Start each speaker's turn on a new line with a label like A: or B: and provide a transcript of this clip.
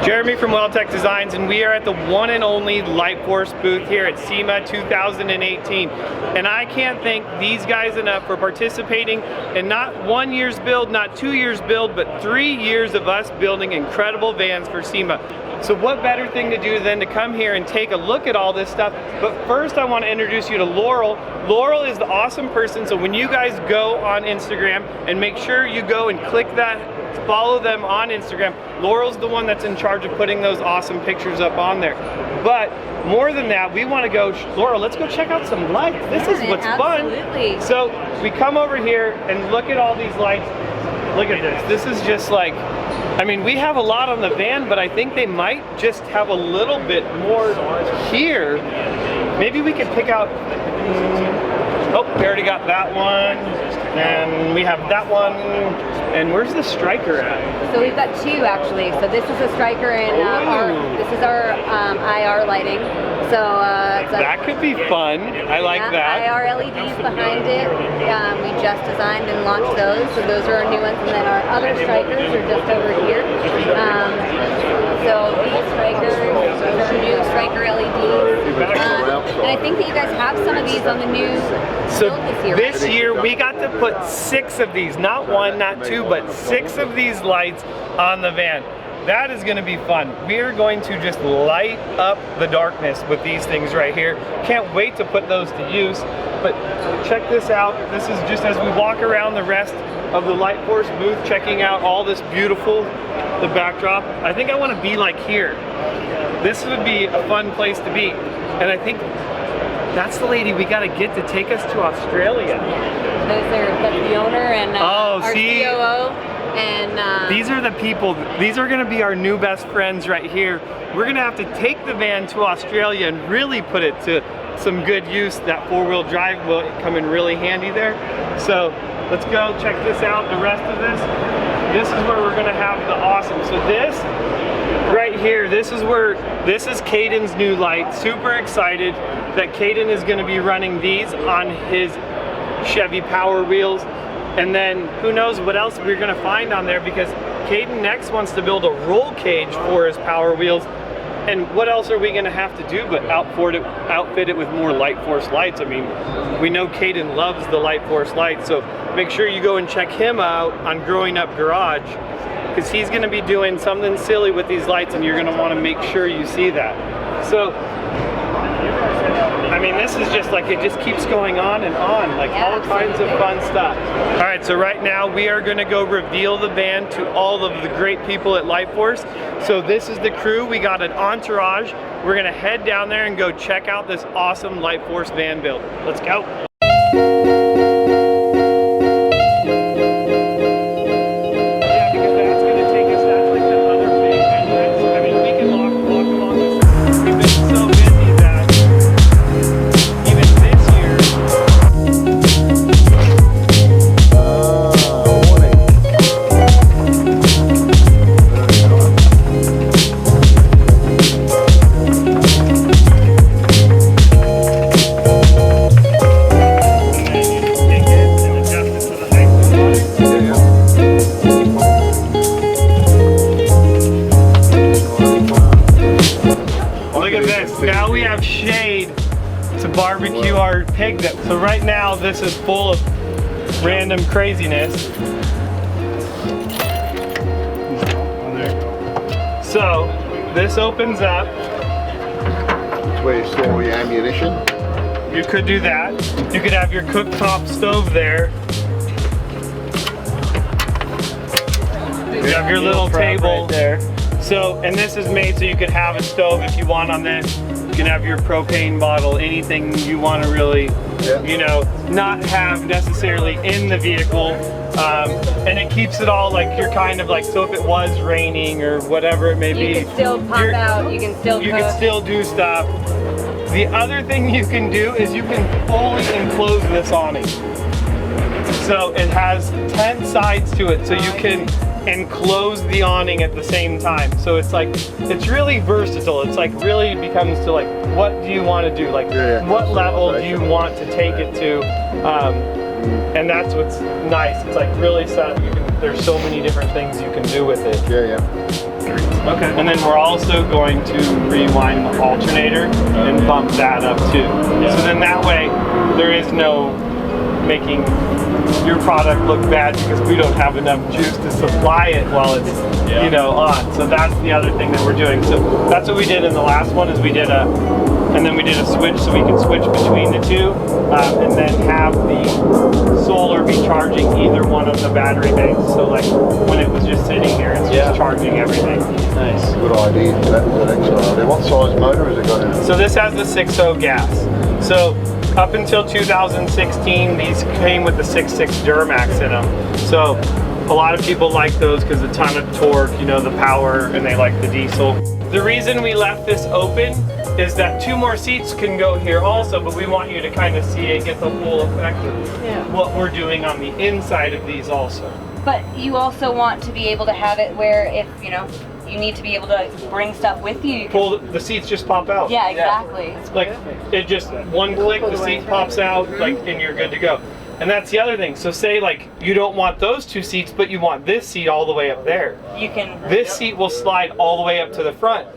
A: Jeremy from WeldTec Designs, and we are at the one and only LightForce booth here at SEMA 2018. And I can't thank these guys enough for participating in not 1 year's build, not 2 years build, but 3 years of us building incredible vans for SEMA. So what better thing to do than to come here and take a look at all this stuff. But first I want to introduce you to Laurel. Laurel is the awesome person, so when you guys go on Instagram, and make sure you go and click that, follow them on Instagram. Laurel's the one that's in charge of putting those awesome pictures up on there. But more than that, we want to go, Laurel, let's go check out some lights. This is what's fun. So we come over here and look at all these lights. Look at this. This is just like, I mean, we have a lot on the van, but I think they might just have a little bit more here. Maybe we could pick out, oh, we already got that one, and we have that one, and where's the striker at?
B: So we've got two actually. So this is a striker, and this is our IR lighting. So
A: that could be fun. I like that.
B: IR LEDs behind it. We just designed and launched those. So those are our new ones, and then our other strikers are just over here. So these strikers are new striker LEDs. And I think that you guys have some of these on the new build this year.
A: This year we got to put 6 of these, not 1, not 2, but 6 of these lights on the van. That is going to be fun. We are going to just light up the darkness with these things right here. Can't wait to put those to use. But check this out. This is just as we walk around the rest of the LightForce booth, checking out all this beautiful, the backdrop. I think I want to be like here. This would be a fun place to be. And I think that's the lady we got to get to take us to Australia.
B: That's the owner and our COO. And
A: these are the people, these are gonna be our new best friends right here. We're gonna have to take the van to Australia and really put it to some good use. That 4-wheel drive will come in really handy there. So let's go check this out, the rest of this. This is where we're gonna have the awesome. So this right here, this is Caden's new light. Super excited that Caden is gonna be running these on his Chevy Power Wheels. And then who knows what else we're gonna find on there, because Caden next wants to build a roll cage for his Power Wheels. And what else are we gonna have to do but outfit it with more LightForce lights? I mean, we know Caden loves the LightForce lights, so make sure you go and check him out on Growing Up Garage, because he's gonna be doing something silly with these lights, and you're gonna wanna make sure you see that. So, I mean, this is just like, it just keeps going on and on, like all kinds of fun stuff. All right, so right now we are gonna go reveal the van to all of the great people at LightForce. So this is the crew, we got an entourage. We're gonna head down there and go check out this awesome LightForce van build. Let's go. Now we have shade to barbecue our pig dip. So right now this is full of random craziness. So this opens up.
C: That's where you store your ammunition.
A: You could do that. You could have your cooktop stove there. You have your little table right there. So, and this is made so you could have a stove if you want on this. You can have your propane bottle, anything you want to really, you know, not have necessarily in the vehicle. And it keeps it all like, you're kind of like, so if it was raining or whatever it may be.
B: You can still pop out, you can still cook.
A: You can still do stuff. The other thing you can do is you can fully enclose this awning. So it has 10 sides to it, so you can enclose the awning at the same time. So it's like, it's really versatile. It's like really becomes to like, what do you want to do? Like, what level do you want to take it to? And that's what's nice. It's like really set. There's so many different things you can do with it.
C: Yeah, yeah.
A: factory. Okay. And then we're also going to rewind the alternator and bump that up too. So then that way there is no making your product look bad because we don't have enough juice to supply it while it's you know on. So that's the other thing that we're doing. So that's what we did in the last one is we did a switch so we can switch between the two and then have the solar be charging either one of the battery banks. So like when it was just sitting here, it's just charging everything.
D: Nice.
C: Good idea. That's an excellent idea. What size motor has it got in it?
A: So this has the 6.0 gas. So up until 2016, these came with the 6.6 Duramax in them. So a lot of people like those because a ton of torque, you know, the power, and they like the diesel. The reason we left this open is that 2 more seats can go here also, but we want you to kind of see it, get the full effect of what we're doing on the inside of these also.
B: But you also want to be able to have it where if, you know, you need to be able to bring stuff with you. You can,
A: Pull, the seats just pop out.
B: yeah, exactly.
A: Like, it just, one click, the seat pops out, like, and you're good to go. And that's the other thing. So say like you don't want those 2 seats, but you want this seat all the way up there.
B: You can.
A: This seat will slide all the way up to the front.